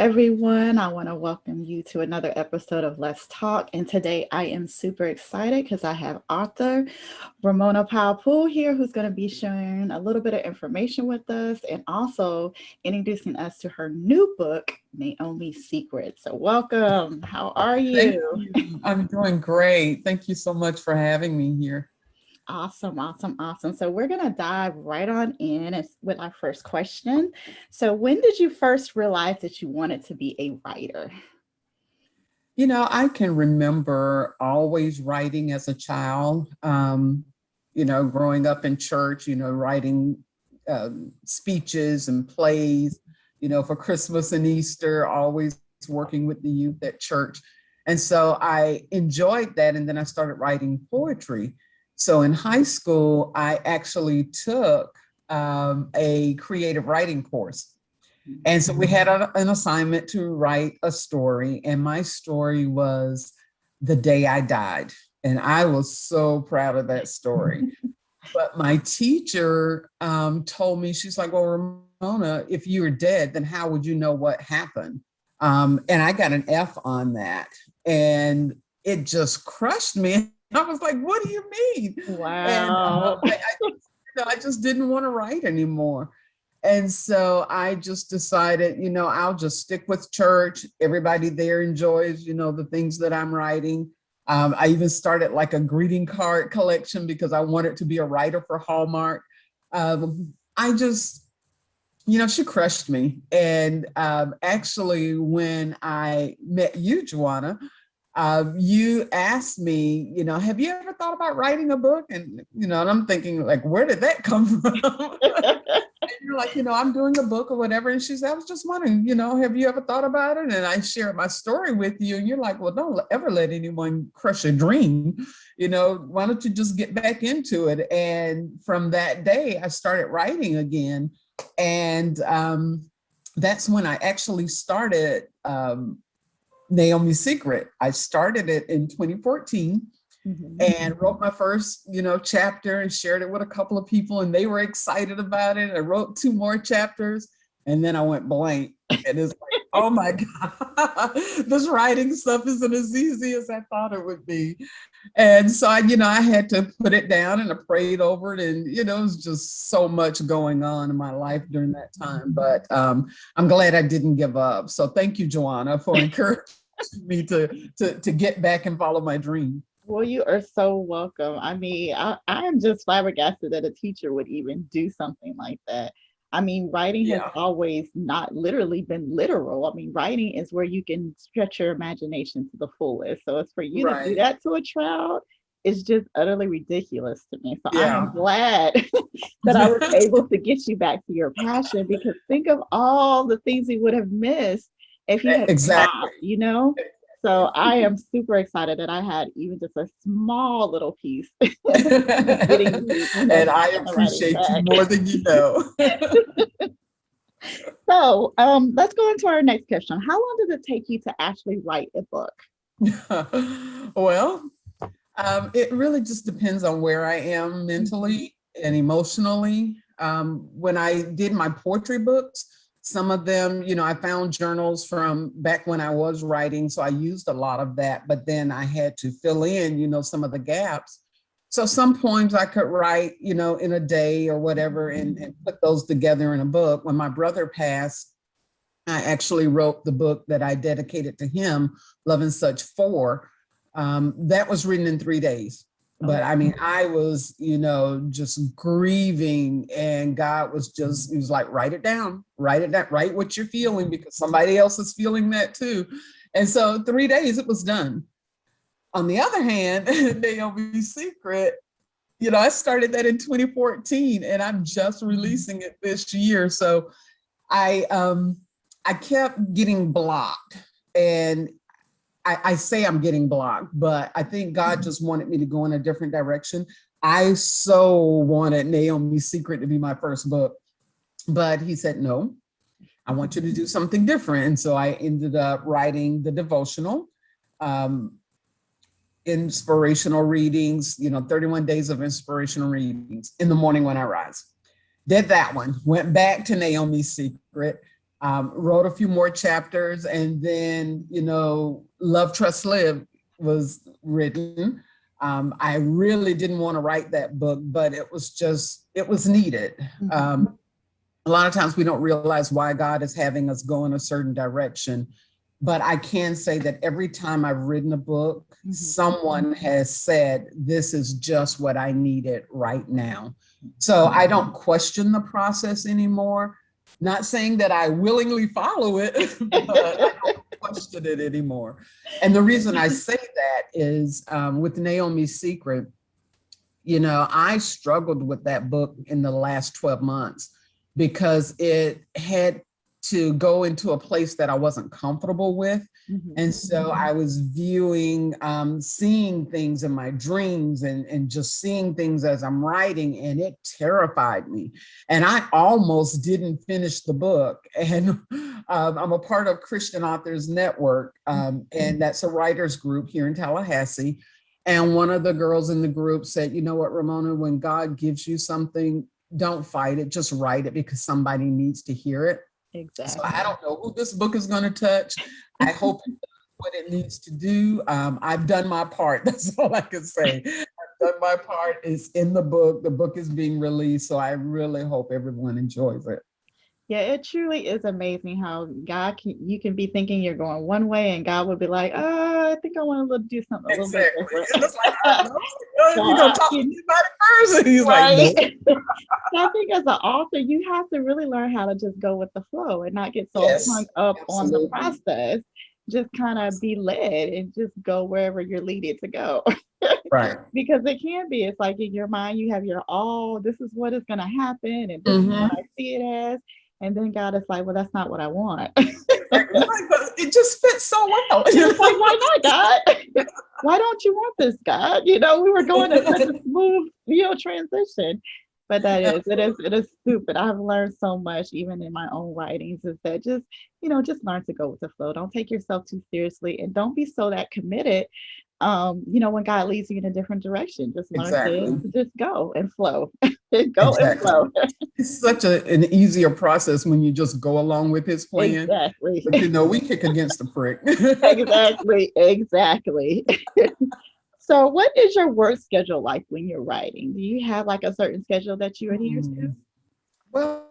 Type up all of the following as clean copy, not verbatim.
everyone. I want to welcome you to another episode of Let's Talk. And today I am super excited because I have author Ramona Powell-Poole here, who's going to be sharing a little bit of information with us and also introducing us to her new book, Naomi's Secret. So, welcome. How are Thank you? you. I'm doing great. Thank you so much for having me here. Awesome, awesome, awesome. So we're gonna dive right on in with our first question. So when did you first realize that you wanted to be a writer? I can remember always writing as a child, growing up in church, writing speeches and plays, for Christmas and Easter, always working with the youth at church. And so I enjoyed that. And then I started writing poetry. So in high school, I actually took a creative writing course. And so we had an assignment to write a story, and my story was The Day I Died. And I was so proud of that story. But my teacher told me, she's like, well, Ramona, if you were dead, then how would you know what happened? And I got an F on that. And it just crushed me. I was like, what do you mean? And Wow. I just didn't want to write anymore. And so I just decided, I'll just stick with church. Everybody there enjoys, the things that I'm writing. I even started like a greeting card collection because I wanted to be a writer for Hallmark. I just, she crushed me. And actually, when I met you, Joanna, you asked me, have you ever thought about writing a book? And I'm thinking, like, where did that come from? And you're like, I'm doing a book or whatever. And she said, I was just wondering, have you ever thought about it? And I shared my story with you. And you're like, well, don't ever let anyone crush a dream. Why don't you just get back into it? And from that day, I started writing again. And that's when I actually started Naomi's Secret. I started it in 2014 and wrote my first, chapter and shared it with a couple of people, and they were excited about it. I wrote 2 more chapters, and then I went blank. And it's like, oh my God, this writing stuff isn't as easy as I thought it would be. And so I had to put it down and I prayed over it. And, it was just so much going on in my life during that time. But I'm glad I didn't give up. So thank you, Joanna, for encouraging me to get back and follow my dream. Well, you are so welcome. I mean, I am just flabbergasted that a teacher would even do something like that. I mean, writing has Yeah, always not literally been literal. I mean, writing is where you can stretch your imagination to the fullest. So it's for you to do right. that to a child is just utterly ridiculous to me. So I am Yeah. glad that I was able to get you back to your passion because think of all the things you would have missed if you had Exactly. stopped. So I am super excited that I had even just a small little piece getting you, And I back on the writing appreciate you track. more than you know. So let's go into our next question. How long does it take you to actually write a book? Well, it really just depends on where I am Mhm. mentally and emotionally. When I did my poetry books, some of them, I found journals from back when I was writing. So I used a lot of that, but then I had to fill in, some of the gaps. So some poems I could write, in a day or whatever, and put those together in a book. When my brother passed, I actually wrote the book that I dedicated to him, Love and Such 4. That was written in 3 days. Oh, But I mean, I was, just grieving, and God he was like, write it down, write what you're feeling because somebody else is feeling that too. And so 3 days it was done. On the other hand, Naomi's Secret, I started that in 2014 and I'm just releasing it this year. So I I kept getting blocked. And I say I'm getting blocked, but I think God just wanted me to go in a different direction. I so wanted Naomi's Secret to be my first book, but he said, no, I want you to do something different. And so I ended up writing the devotional, um, inspirational readings, 31 days of inspirational readings in the morning when I rise. Did that one, went back to Naomi's Secret. Wrote a few more chapters, and then, Love, Trust, Live was written. I really didn't want to write that book, but it was needed. A lot of times we don't realize why God is having us go in a certain direction. But I can say that every time I've written a book, someone has said, this is just what I needed right now. So I don't question the process anymore. Not saying that I willingly follow it, but I don't question it anymore. And the reason I say that is with Naomi's Secret, I struggled with that book in the last 12 months because it had to go into a place that I wasn't comfortable with. And so I was seeing things in my dreams and just seeing things as I'm writing, and it terrified me. And I almost didn't finish the book. And I'm a part of Christian Authors Network, and that's a writers group here in Tallahassee. And one of the girls in the group said, you know what, Ramona, when God gives you something, don't fight it, just write it because somebody needs to hear it. Exactly. So I don't know who this book is going to touch. I hope it does what it needs to do. I've done my part. That's all I can say. I've done my part. It's in the book. The book is being released. So I really hope everyone enjoys it. Yeah, it truly is amazing how you can be thinking you're going one way and God would be like, I think I want to do something a little bit different. It's like, you're going to talk to anybody first. And he's right? Like, no. So I think as an author, you have to really learn how to just go with the flow and not get so hung up on the process. Just kind of be led and just go wherever you're leaded to go. Right. Because it can be, it's like in your mind, you have this is what is going to happen. And this is what I see it as. And then God is like, well, that's not what I want. It just fits so well. It's like, why not, God? Why don't you want this, God? We were going in such a smooth, transition. But it is stupid. I've learned so much, even in my own writings, is that just learn to go with the flow. Don't take yourself too seriously, and don't be so that committed. When God leads you in a different direction, just learn to just go and flow. Go and flow. It's such an easier process when you just go along with his plan. Exactly. But we kick against the prick. Exactly. So what is your work schedule like when you're writing? Do you have like a certain schedule that you adhere to? Well,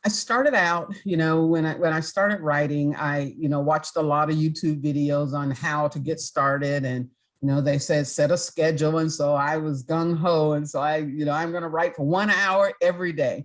I started out, when I started writing, I, watched a lot of YouTube videos on how to get started. And, they said, set a schedule. And so I was gung ho. And so I'm going to write for 1 hour every day.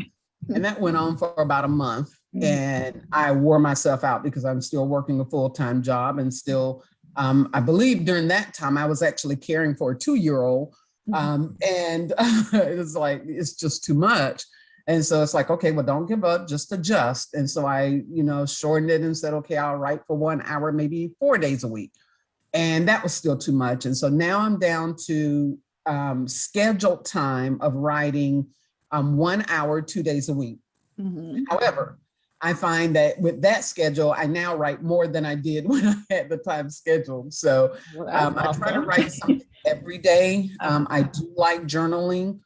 And that went on for about a month. And I wore myself out because I'm still working a full-time job and still, I believe during that time I was actually caring for a 2-year-old. And it was like, it's just too much. And so it's like, okay, well, don't give up, just adjust. And so I, shortened it and said, okay, I'll write for 1 hour, maybe 4 days a week. And that was still too much. And so now I'm down to scheduled time of writing 1 hour, 2 days a week. However, I find that with that schedule, I now write more than I did when I had the time scheduled. So I try to write something every day. I do like journaling.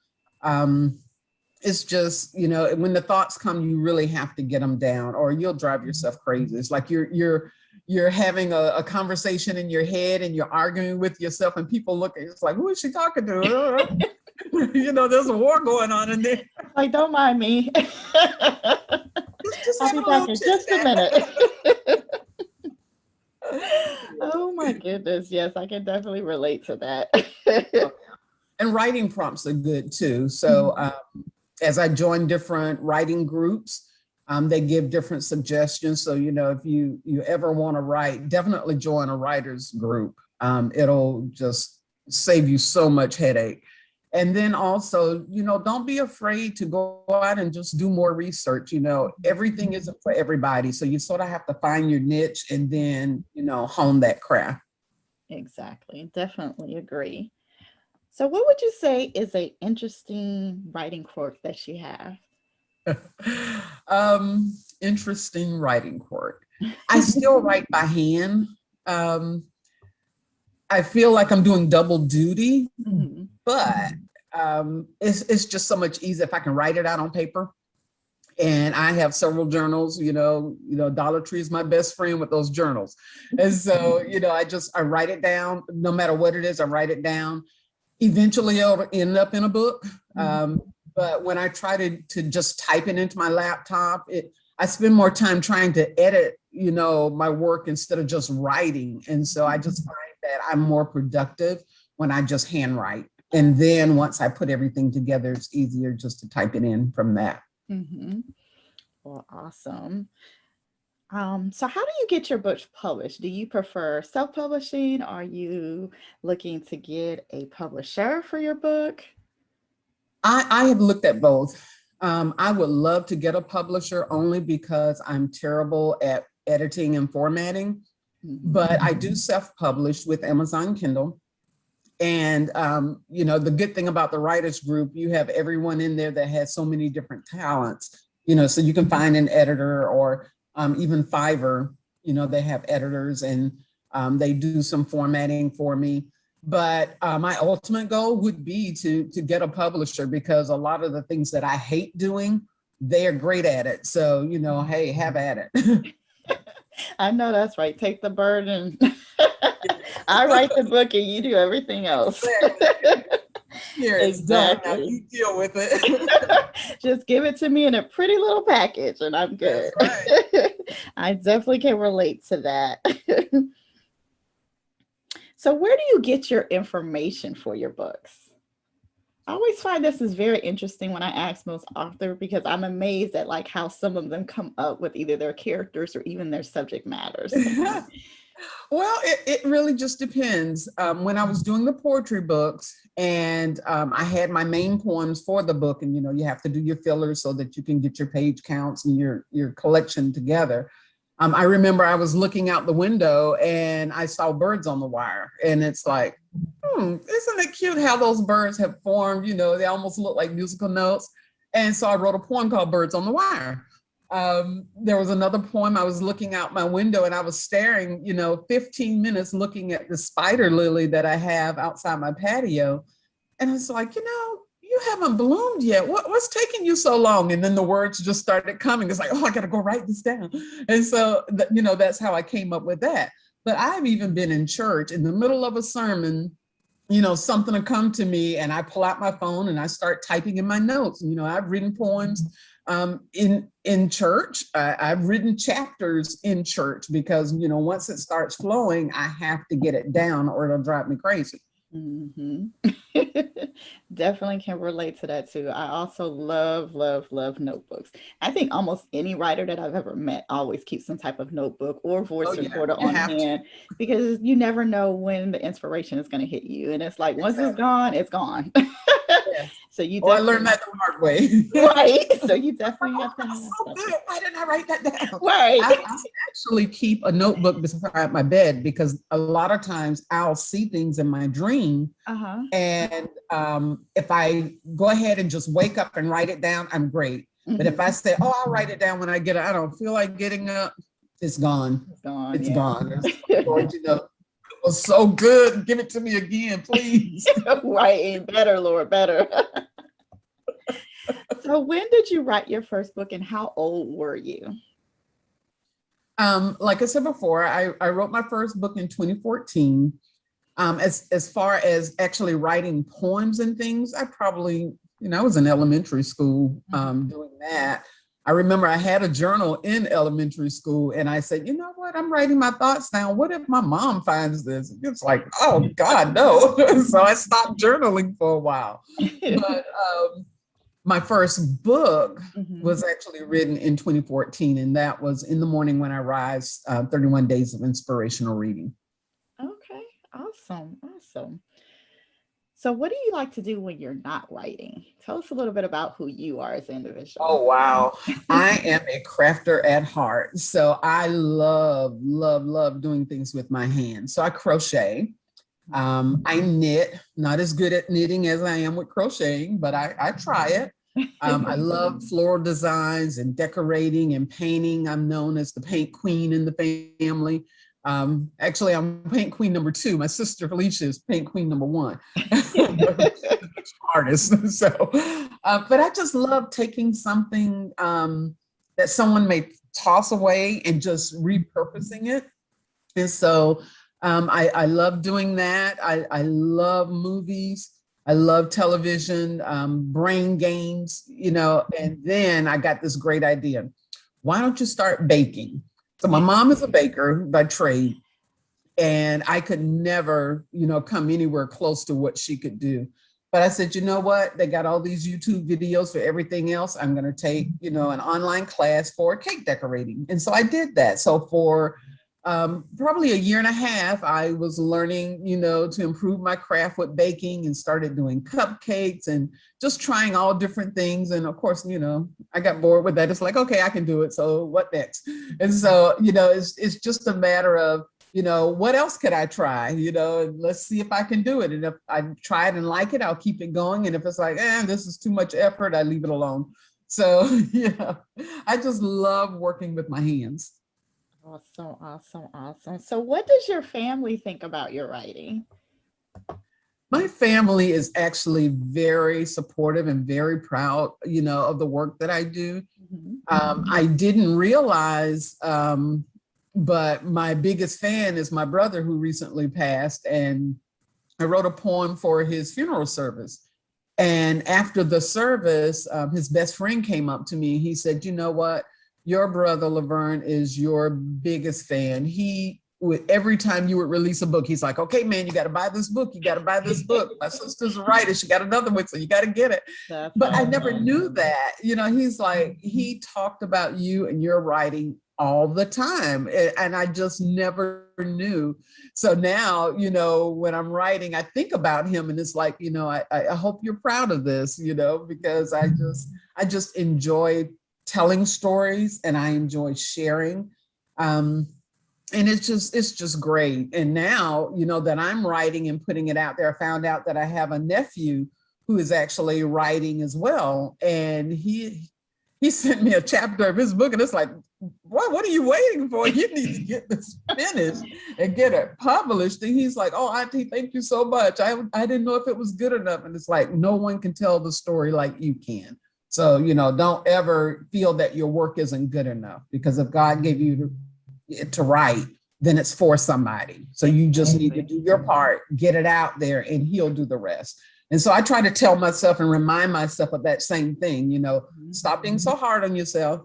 It's just, when the thoughts come, you really have to get them down or you'll drive yourself crazy. It's like you're having a conversation in your head and you're arguing with yourself and people look at you, it's like, who is she talking to? There's a war going on in there. Like, don't mind me. I'll be back in just a minute. Oh my goodness. Yes, I can definitely relate to that. And writing prompts are good too. So as I join different writing groups, they give different suggestions. So, if you ever want to write, definitely join a writer's group. It'll just save you so much headache. And then also, don't be afraid to go out and just do more research. Everything isn't for everybody. So you sort of have to find your niche and then, hone that craft. Exactly. Definitely agree. So what would you say is an interesting writing quirk that you have? Interesting writing quirk. I still write by hand. I feel like I'm doing double duty, but it's just so much easier if I can write it out on paper. And I have several journals, Dollar Tree is my best friend with those journals. And so, I write it down, no matter what it is, I write it down. Eventually it'll end up in a book. But when I try to just type it into my laptop, I spend more time trying to edit, my work instead of just writing. And so I just find that I'm more productive when I just handwrite. And then once I put everything together, it's easier just to type it in from that. Mm-hmm. Well, awesome. So how do you get your books published? Do you prefer self-publishing? Are you looking to get a publisher for your book? I have looked at both. I would love to get a publisher only because I'm terrible at editing and formatting, but I do self-publish with Amazon Kindle. And, the good thing about the writers group, you have everyone in there that has so many different talents, so you can find an editor or even Fiverr, they have editors and they do some formatting for me. But my ultimate goal would be to get a publisher, because a lot of the things that I hate doing, they are great at it. So, hey, have at it. I know that's right. Take the burden. I write the book and you do everything else. Here, it's done. Now you deal with it. Just give it to me in a pretty little package and I'm good. Right. I definitely can relate to that. So where do you get your information for your books? I always find this is very interesting when I ask most authors, because I'm amazed at like how some of them come up with either their characters or even their subject matters. Well, it really just depends. When I was doing the poetry books and I had my main poems for the book, and you have to do your fillers so that you can get your page counts and your collection together. I remember I was looking out the window and I saw birds on the wire, and it's like, isn't it cute how those birds have formed? They almost look like musical notes. And so I wrote a poem called Birds on the Wire. There was another poem. I was looking out my window and I was staring, 15 minutes looking at the spider lily that I have outside my patio. And it's like, you haven't bloomed yet. What's taking you so long? And then the words just started coming. It's like, oh, I got to go write this down. And so, that's how I came up with that. But I've even been in church in the middle of a sermon, something will come to me and I pull out my phone and I start typing in my notes. I've written poems in church. I've written chapters in church because, once it starts flowing, I have to get it down or it'll drive me crazy. Mm-hmm. Definitely can relate to that too. I also love notebooks. I think almost any writer that I've ever met always keeps some type of notebook or voice recorder on hand, because you never know when the inspiration is going to hit you. And it's like, once it's gone, it's gone. Yeah. So I learned that the hard way. Right. So you definitely have to have so good. Why didn't I write that down? Right. I actually keep a notebook beside my bed, because a lot of times I'll see things in my dream. And if I go ahead and just wake up and write it down, I'm great. But if I say, oh, I'll write it down when I get up, I don't feel like getting up, it's gone. It's gone. It's gone. It was so good. Give it to me again, please. Right. Better, Lord, better. So when did you write your first book and how old were you? Like I said before, I wrote my first book in 2014. As far as actually writing poems and things, I probably, I was in elementary school doing that. I remember I had a journal in elementary school and I said, you know what, I'm writing my thoughts down. What if my mom finds this? It's like, oh God, no. So I stopped journaling for a while. But my first book was actually written in 2014, and that was In the Morning When I Rise, 31 Days of Inspirational Reading. Okay, awesome. So what do you like to do when you're not writing? Tell us a little bit about who you are as an individual. Oh, wow. I am a crafter at heart. So I love doing things with my hands. So I crochet. I knit, not as good at knitting as I am with crocheting, but I try it. I love floral designs and decorating and painting. I'm known as the paint queen in the family. Actually, I'm paint queen number 2. My sister Felicia is paint queen number 1. Artist. So, but I just love taking something that someone may toss away and just repurposing it. And so I love doing that. I love movies. I love television, brain games, and then I got this great idea. Why don't you start baking? So my mom is a baker by trade, and I could never, come anywhere close to what she could do. But I said, you know what? They got all these YouTube videos for everything else. I'm going to take, an online class for cake decorating. And so I did that. So for probably a year and a half, I was learning, to improve my craft with baking, and started doing cupcakes and just trying all different things. And of course, I got bored with that. It's like, okay, I can do it. So what next? And so, it's just a matter of, what else could I try? Let's see if I can do it. And if I try it and like it, I'll keep it going. And if it's like, this is too much effort, I leave it alone. So, I just love working with my hands. Awesome, awesome, awesome. So, what does your family think about your writing? My family is actually very supportive and very proud, of the work that I do. I didn't realize, but my biggest fan is my brother, who recently passed, and I wrote a poem for his funeral service. And after the service, his best friend came up to me. He said, you know what? Your brother Laverne is your biggest fan. He would, every time you would release a book, he's like, okay, man, you got to buy this book. You got to buy this book. My sister's a writer. She got another one, so you got to get it. But I never knew that. He's like, he talked about you and your writing all the time. And I just never knew. So now, when I'm writing, I think about him, and it's like, I hope you're proud of this, because I just enjoy telling stories, and I enjoy sharing. And it's just great. And now, that I'm writing and putting it out there, I found out that I have a nephew who is actually writing as well. And he sent me a chapter of his book, and it's like, what are you waiting for? You need to get this finished and get it published. And he's like, oh, Auntie, thank you so much. I didn't know if it was good enough. And it's like, no one can tell the story like you can. So, don't ever feel that your work isn't good enough, because if God gave you to write, then it's for somebody. So you just need to do your part, get it out there, and he'll do the rest. And so I try to tell myself and remind myself of that same thing, stop being so hard on yourself.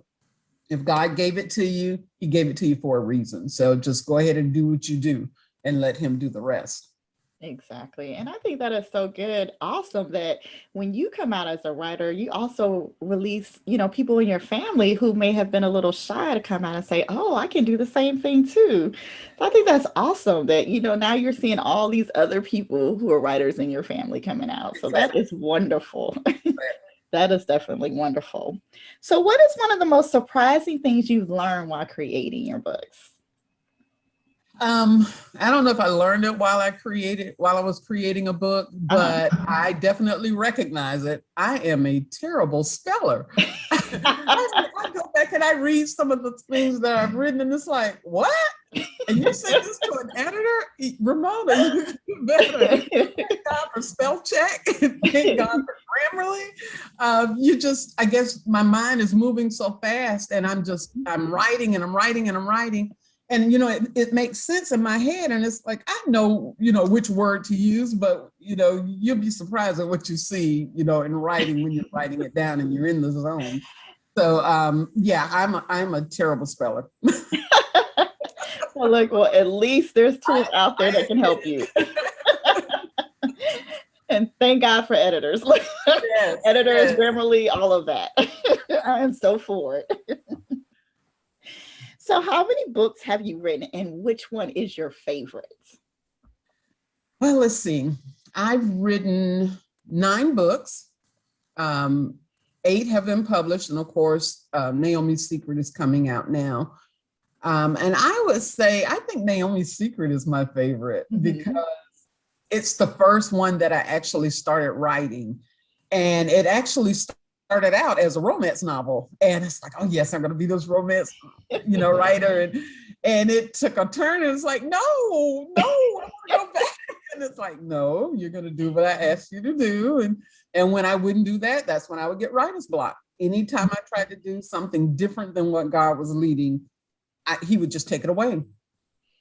If God gave it to you, he gave it to you for a reason. So just go ahead and do what you do and let him do the rest. Exactly. And I think that is so good. Awesome that when you come out as a writer, you also release, people in your family who may have been a little shy to come out and say, oh, I can do the same thing too. So I think that's awesome that, now you're seeing all these other people who are writers in your family coming out. So that is wonderful. That is definitely wonderful. So what is one of the most surprising things you've learned while creating your books? I don't know if I learned it while I was creating a book, but I definitely recognize it. I am a terrible speller. I go back and I read some of the things that I've written, and it's like, what? And you sent this to an editor? Ramona, you can do better. Thank God for spell check. Thank God for Grammarly. I guess my mind is moving so fast, and I'm writing and I'm writing and I'm writing. And, it makes sense in my head. And it's like, I know, which word to use, but, you'll be surprised at what you see, in writing when you're writing it down and you're in the zone. So, I'm a terrible speller. Well, at least there's tools out there that can help you. And thank God for editors. Yes, editors, yes. Grammarly, all of that. I am so for it. So how many books have you written, and which one is your favorite? Well, let's see. I've written 9 books. 8 have been published. And of course, Naomi's Secret is coming out now. And I would say, I think Naomi's Secret is my favorite because it's the first one that I actually started writing. And it actually started out as a romance novel. And it's like, oh yes, I'm going to be this romance, writer. And it took a turn and it's like, no, I want to go back. And it's like, no, you're going to do what I asked you to do. And when I wouldn't do that, that's when I would get writer's block. Anytime I tried to do something different than what God was leading, he would just take it away.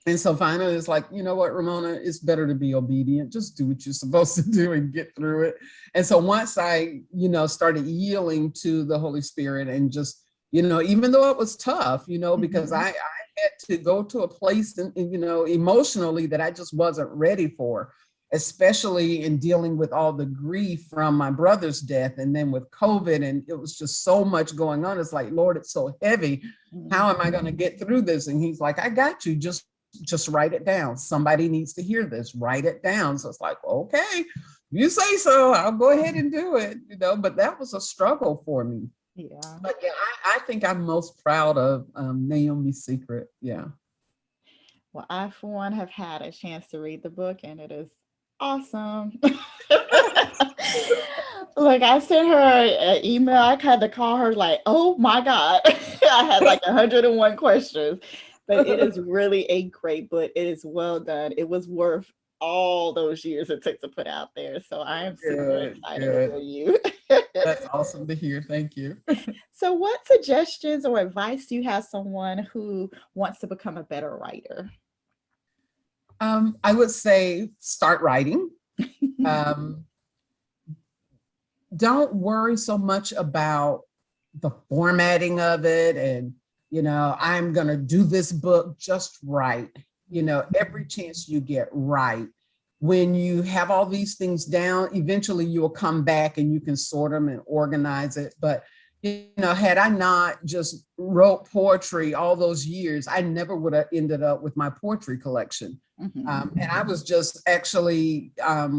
And so finally it's like, you know what, Ramona, it's better to be obedient. Just do what you're supposed to do and get through it. And so once I, started yielding to the Holy Spirit and just, even though it was tough, because I had to go to a place and, emotionally that I just wasn't ready for, especially in dealing with all the grief from my brother's death and then with COVID. And it was just so much going on. It's like, Lord, it's so heavy. How am I going to get through this? And he's like, I got you. Just write it down. Somebody needs to hear this. Write it down. So it's like, okay, you say so, I'll go ahead and do it, but that was a struggle for me. Yeah. But yeah, I think I'm most proud of Naomi's Secret. Yeah. Well, I, for one, have had a chance to read the book and it is awesome. Like, I sent her an email. I had to call her like, oh my God. I had like 101 questions. But it is really a great book. It is well done. It was worth all those years it took to put out there. So I am super excited for you. That's awesome to hear. Thank you. So what suggestions or advice do you have someone who wants to become a better writer? I would say start writing. Don't worry so much about the formatting of it and I'm going to do this book just right. Every chance you get right. When you have all these things down, eventually you'll come back and you can sort them and organize it. But, had I not just wrote poetry all those years, I never would have ended up with my poetry collection. And I was just actually, I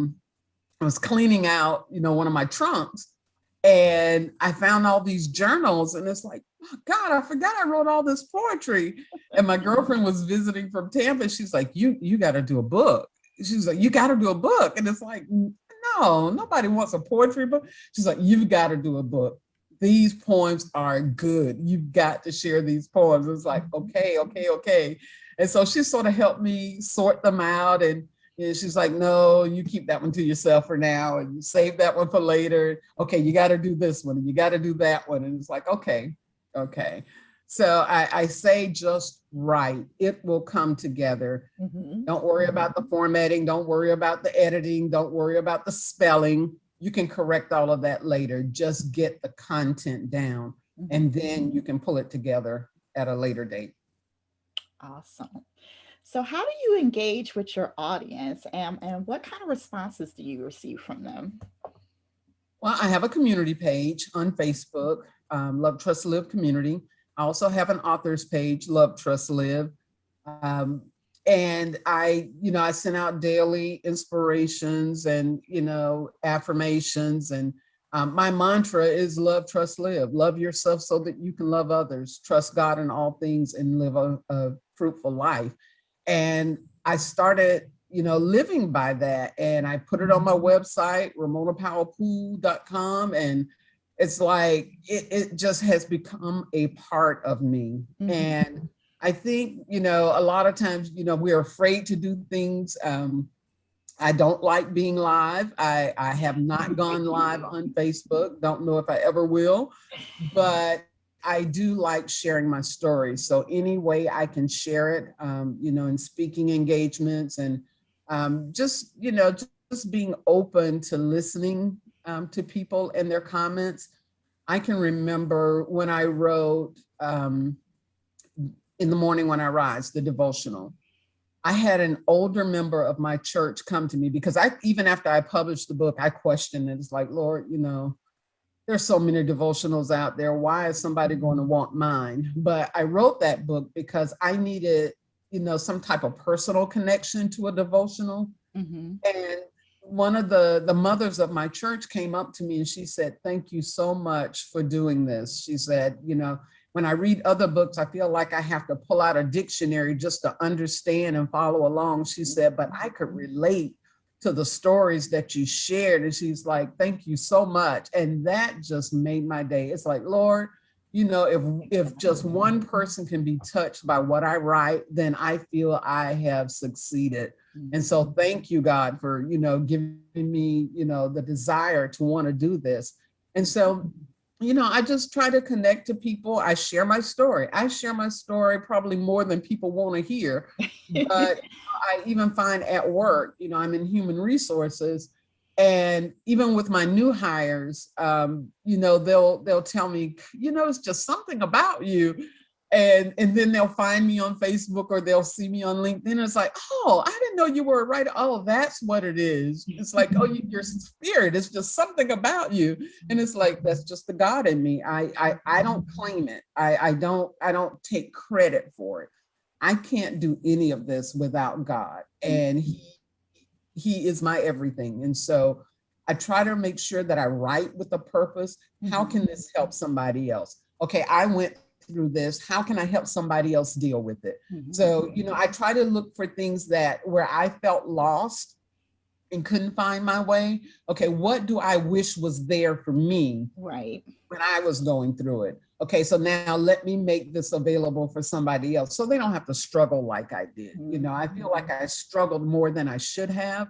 was cleaning out, one of my trunks. And I found all these journals and it's like, oh God, I forgot I wrote all this poetry. And my girlfriend was visiting from Tampa. She's like, you got to do a book. She's like, you got to do a book. And it's like, no, nobody wants a poetry book. She's like, you've got to do a book. These poems are good. You've got to share these poems. It's like, okay. And so she sort of helped me sort them out. And she's like, no, you keep that one to yourself for now and you save that one for later. Okay, you got to do this one and you got to do that one. And it's like, okay. So I say just write. It will come together. Don't worry about the formatting. Don't worry about the editing. Don't worry about the spelling. You can correct all of that later. Just get the content down and then you can pull it together at a later date. Awesome. So how do you engage with your audience and what kind of responses do you receive from them? Well, I have a community page on Facebook, Love, Trust, Live Community. I also have an author's page, Love, Trust, Live. And I send out daily inspirations and, affirmations. And my mantra is love, trust, live. Love yourself so that you can love others. Trust God in all things and live a fruitful life. And I started, living by that. And I put it on my website, RamonaPowell-Poole.com. And it's like, it just has become a part of me. And I think, a lot of times, we're afraid to do things. I don't like being live. I have not gone live on Facebook. Don't know if I ever will, but I do like sharing my story. So any way I can share it, in speaking engagements and just being open to listening to people and their comments. I can remember when I wrote In the Morning When I Rise, the devotional. I had an older member of my church come to me because even after I published the book, I questioned it. It's like, Lord, there's so many devotionals out there. Why is somebody going to want mine? But I wrote that book because I needed, some type of personal connection to a devotional. And one of the mothers of my church came up to me and she said, thank you so much for doing this. She said, when I read other books, I feel like I have to pull out a dictionary just to understand and follow along. She said, but I could relate to the stories that you shared. And she's like, thank you so much. And that just made my day. It's like, Lord, if just one person can be touched by what I write, then I feel I have succeeded. And so thank you, God, for, giving me, the desire to want to do this. And so, I just try to connect to people. I share my story. I share my story probably more than people want to hear. But I even find at work, I'm in human resources. And even with my new hires, they'll tell me, it's just something about you. And then they'll find me on Facebook or they'll see me on LinkedIn. It's like, oh, I didn't know you were a writer. Oh, that's what it is. It's like, oh, your spirit. It's just something about you. And it's like, that's just the God in me. I don't claim it. I don't take credit for it. I can't do any of this without God. And he is my everything. And so I try to make sure that I write with a purpose. How can this help somebody else? Okay, I went through this. How can I help somebody else deal with it? So, I try to look for things that where I felt lost and couldn't find my way. Okay, what do I wish was there for me Right. when I was going through it? Okay, so now let me make this available for somebody else so they don't have to struggle like I did. I feel like I struggled more than I should have.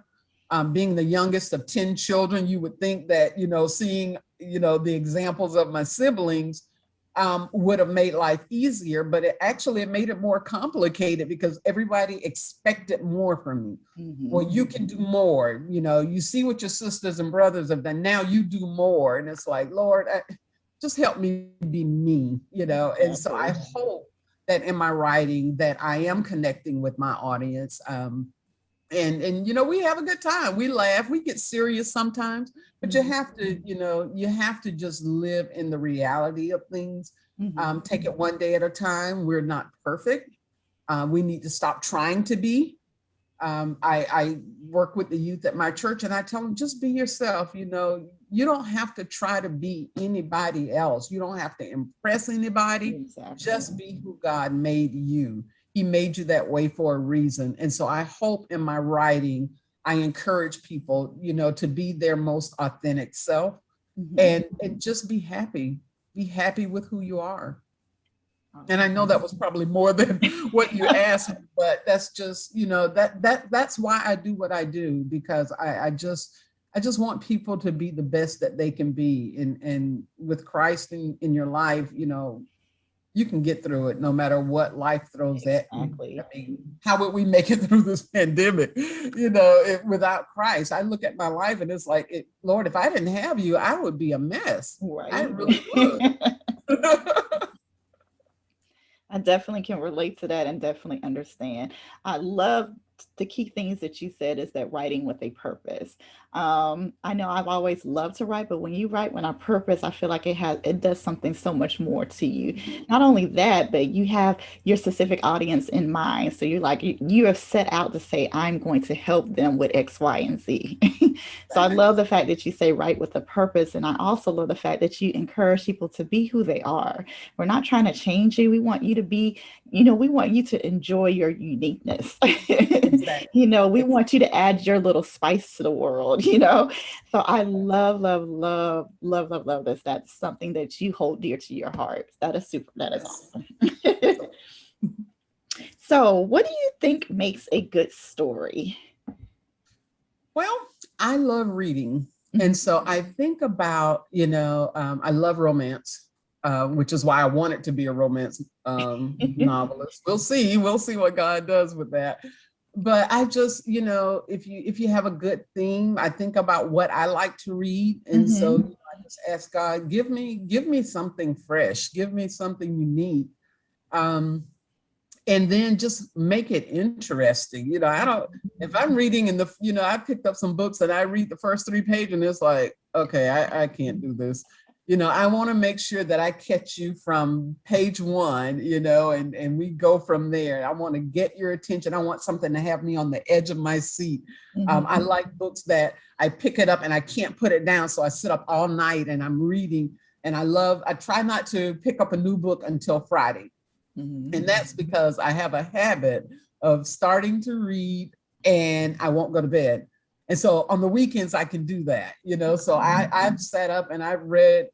Being the youngest of 10 children, you would think that, seeing, the examples of my siblings would have made life easier, but it made it more complicated because everybody expected more from me. Well, you can do more. You see what your sisters and brothers have done. Now you do more. And it's like, Lord, just help me be me, And so I hope that in my writing that I am connecting with my audience. And we have a good time. We laugh, we get serious sometimes, but you have to just live in the reality of things. Take it one day at a time. We're not perfect. We need to stop trying to be. I work with the youth at my church and I tell them, just be yourself. You don't have to try to be anybody else. You don't have to impress anybody. Exactly. Just be who God made you. He made you that way for a reason. And so I hope in my writing, I encourage people, to be their most authentic self and just be happy. Be happy with who you are. And I know that was probably more than what you asked, but that's just, that's why I do what I do, because I just want people to be the best that they can be. And with Christ in your life, you can get through it no matter what life throws at you. Exactly. I mean, how would we make it through this pandemic? Without Christ, I look at my life and it's like, Lord, if I didn't have you, I would be a mess. Right. I really would. I definitely can relate to that and definitely understand. I love the key things that you said is that writing with a purpose. I know I've always loved to write, but when you write with a purpose, I feel like it does something so much more to you. Not only that, but you have your specific audience in mind. So you're like, you have set out to say, I'm going to help them with X, Y, and Z. So I love the fact that you say write with a purpose. And I also love the fact that you encourage people to be who they are. We're not trying to change you. We want you to be, we want you to enjoy your uniqueness. Exactly. We want you to add your little spice to the world, So I love, love, love, love, love, love this. That's something that you hold dear to your heart. That is super. That is awesome. So what do you think makes a good story? Well, I love reading. And so I think about, I love romance, which is why I want it to be a romance novelist. We'll see what God does with that. But I just, if you have a good theme, I think about what I like to read. And so I just ask God, give me something fresh, give me something unique. And then just make it interesting. If I'm reading I picked up some books and I read the first 3 pages and it's like, okay, I can't do this. I want to make sure that I catch you from page 1, and we go from there. I want to get your attention. I want something to have me on the edge of my seat. I like books that I pick it up and I can't put it down. So I sit up all night and I'm reading, and I try not to pick up a new book until Friday. And that's because I have a habit of starting to read and I won't go to bed. And so on the weekends, I can do that, so I've sat up and I've read,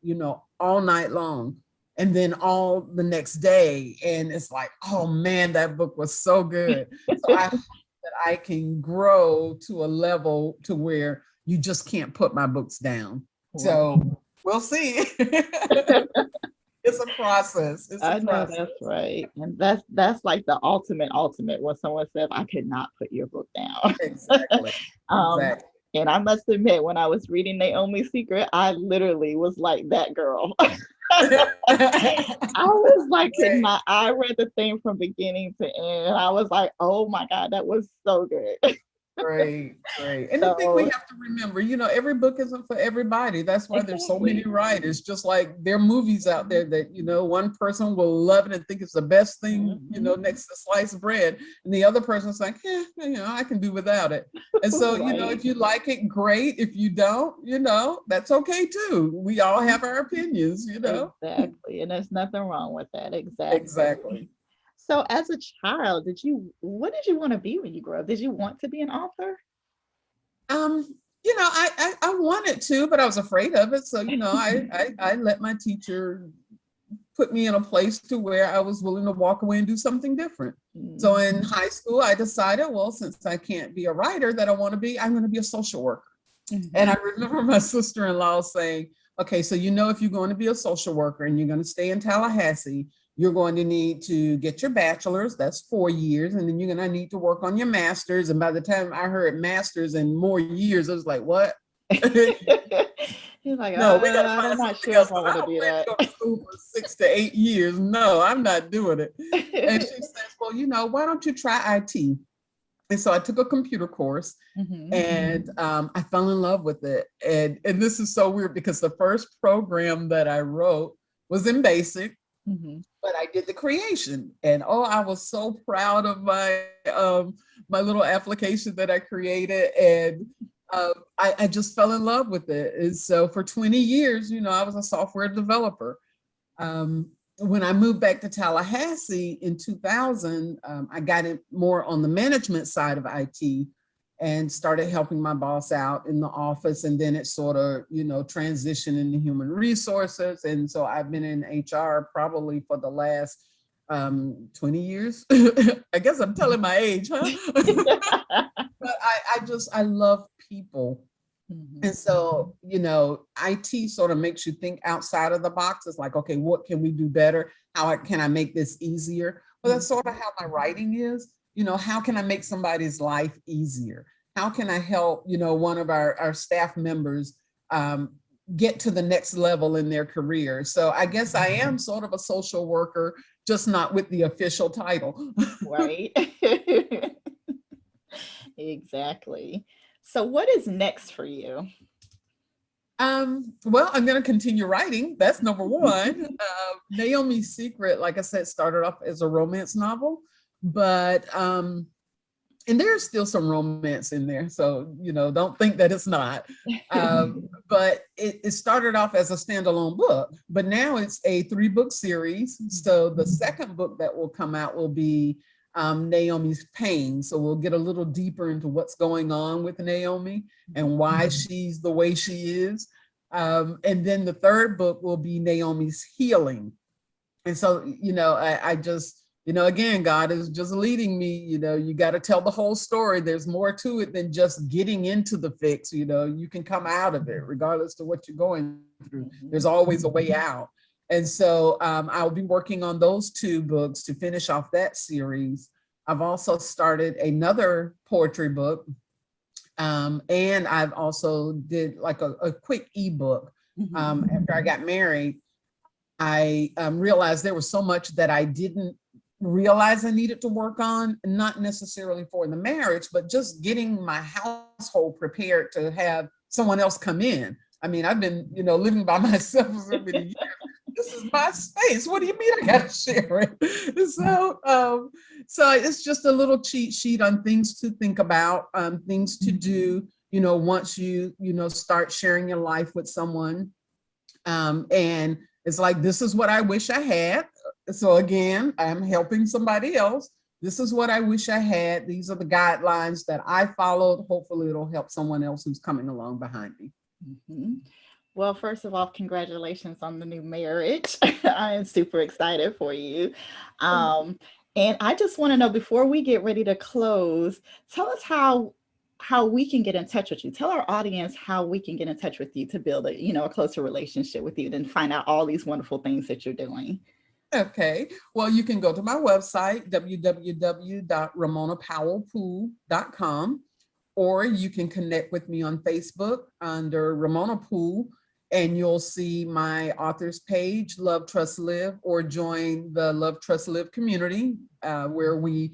all night long. and then all the next day. And it's like, oh man, that book was so good. So I hope that I can grow to a level to where you just can't put my books down. Right. So we'll see. It's a process. It's a I know process. that's right. And that's like the ultimate when someone says, I could not put your book down. Exactly. um, Exactly. and I must admit, when I was reading Naomi's Secret, I literally was like that girl. I was like, could Right. not. I read the thing from beginning to end. I was like, oh my God, that was so good. Right, right. And the thing we So have to remember, every book isn't for everybody. That's why there's so many exactly. writers. Just like there are movies out there that, one person will love it and think it's the best thing, Mhm. next to sliced bread. And the other person's like, I can do without it. And so, Right. if you like it, great. If you don't, that's okay too. We all have our opinions. Exactly. And there's nothing wrong with that. Exactly. Exactly. So as a child, what did you want to be when you grew up? Did you want to be an author? Um, I wanted to, but I was afraid of it. So, I let my teacher put me in a place to where I was willing to walk away and do something different. So Mm. in high school, I decided, well, since I can't be a writer that I want to be, I'm going to be a social worker. And Mhm. I remember my sister-in-law saying, okay, so if you're going to be a social worker and you're going to stay in Tallahassee, you're going to need to get your bachelor's, that's 4 years, and then you're going to need to work on your master's. And by the time I heard master's and more years, I was like, what? He's like, No, we got to I'm find not something sure else if I because I want to don't do plan to that. go to school for 6 to 8 years. No, I'm not doing it. And she says, well, why don't you try IT? And so I took a computer course, Mhm. and I fell in love with it. And this is so weird because the first program that I wrote was in BASIC, Mhm. but I did the creation. And oh, I was so proud of my little application that I created. And I just fell in love with it. And so for 20 years, I was a software developer. When I moved back to Tallahassee in 2000, I got it more on the management side of IT and started helping my boss out in the office. And then it sort of, transitioned into human resources. And so I've been in HR probably for the last 20 years. I guess I'm telling my age, huh? But I love people. And Mhm. so, IT sort of makes you think outside of the box. It's like, okay, what can we do better? Can I make this easier? Well, that's sort of how my writing is. How can I make somebody's life easier? How can I help, one of our staff members um, get to the next level in their career? So I guess I am sort of a social worker, just not with the official title. Right. Exactly. So what is next for you? Well, I'm going to continue writing. That's number one. Naomi's Secret, like I said, started off as a romance novel, but and there's still some romance in there. So, don't think that it's not. But it started off as a standalone book, but now it's a 3-book series. So the second book that will come out will be Naomi's Pain. So we'll get a little deeper into what's going on with Naomi and why she's the way she is. And then the third book will be Naomi's Healing. And so, I just, again, God is just leading me. You got to tell the whole story. There's more to it than just getting into the fix. You can come out of it regardless of what you're going through. There's Mhm. always a way out. And so I'll be working on those 2 books to finish off that series. I've also started another poetry book. And I've also did like a quick ebook. Mhm. After I got married, I realized there was so much that I didn't realize I needed to work on, not necessarily for the marriage, but just getting my household prepared to have someone else come in. I mean, I've been, living by myself for so many years. This is my space. What do you mean I gotta share it? So it's just a little cheat sheet on things to think about, things to do, once you start sharing your life with someone. And it's like, this is what I wish I had. So again, I'm helping somebody else. This is what I wish I had. These are the guidelines that I followed. Hopefully it'll help someone else who's coming along behind me. Mhm. Well, first of all, congratulations on the new marriage. I am super excited for you. Um, and I just want to know before we get ready to close, tell us how we can get in touch with you. Tell our audience how we can get in touch with you to build a, a closer relationship with you and find out all these wonderful things that you're doing. Okay. Well, you can go to my website, www.ramonapowellpoole.com, or you can connect with me on Facebook under Ramona Poole, and you'll see my author's page, Love, Trust, Live, or join the Love, Trust, Live community, where we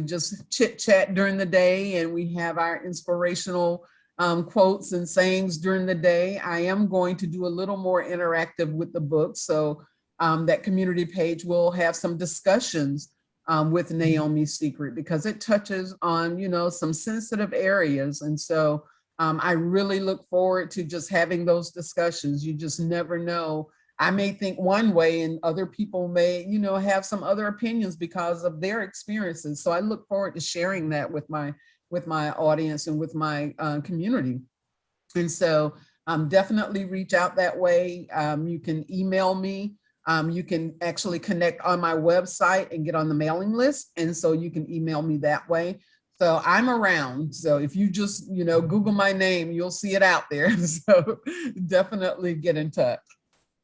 just chit chat during the day and we have our inspirational quotes and sayings during the day. I am going to do a little more interactive with the book. So that community page will have some discussions with Naomi's secret, because it touches on, some sensitive areas. And so I really look forward to just having those discussions. You just never know. I may think one way and other people may, have some other opinions because of their experiences. So I look forward to sharing that with my audience and with my community. And so definitely reach out that way. You can email me. You can actually connect on my website and get on the mailing list. And so you can email me that way. So I'm around. So if you just, Google my name, you'll see it out there. So definitely get in touch.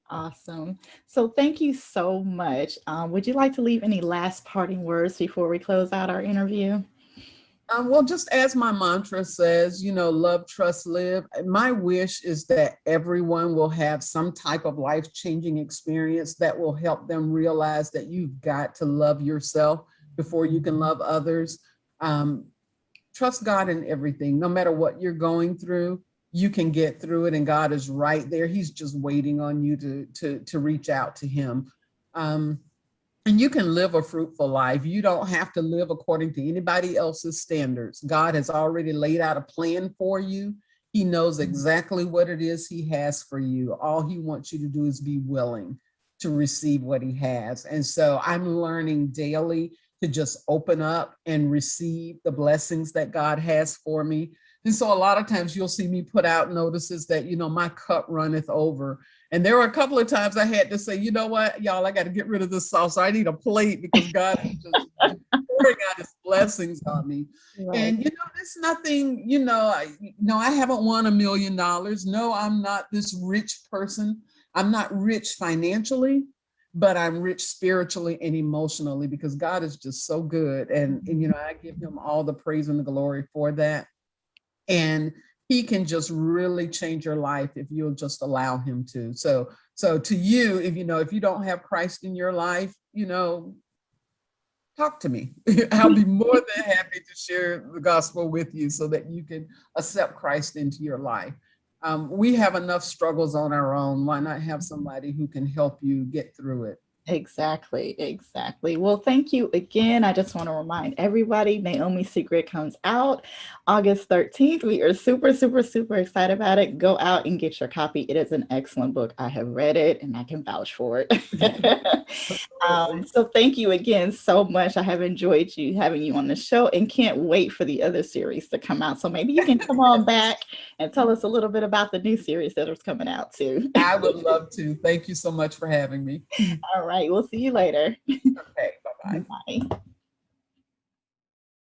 Awesome. So thank you so much. Would you like to leave any last parting words before we close out our interview? Well, just as my mantra says, love, trust, live. My wish is that everyone will have some type of life-changing experience that will help them realize that you've got to love yourself before you can love others. Um, Trust God in everything. No matter what you're going through, you can get through it, and God is right there. He's just waiting on you to reach out to Him. Um, and you can live a fruitful life. You don't have to live according to anybody else's standards. God has already laid out a plan for you. He knows exactly what it is He has for you. All He wants you to do is be willing to receive what He has. And so I'm learning daily to just open up and receive the blessings that God has for me. And so a lot of times you'll see me put out notices that, my cup runneth over. And there were a couple of times I had to say, you know what, y'all, I got to get rid of this sauce. I need a plate because God is just pouring out His blessings on me. Right. And, it's nothing, I haven't won $1 million. No, I'm not this rich person. I'm not rich financially, but I'm rich spiritually and emotionally, because God is just so good. And I give Him all the praise and the glory for that. And He can just really change your life if you'll just allow Him to. So to you, if you don't have Christ in your life, talk to me. I'll be more than happy to share the gospel with you so that you can accept Christ into your life. We have enough struggles on our own. Why not have somebody who can help you get through it? Exactly, exactly. Well, thank you again. I just want to remind everybody Naomi's Secret comes out August 13th. We are super, super, super excited about it. Go out and get your copy. It is an excellent book. I have read it and I can vouch for it. So thank you again so much. I have enjoyed having you on the show and can't wait for the other series to come out. So maybe you can come on back and tell us a little bit about the new series that is coming out too. I would love to. Thank you so much for having me. All right, we'll see you later. Okay, bye-bye. Bye.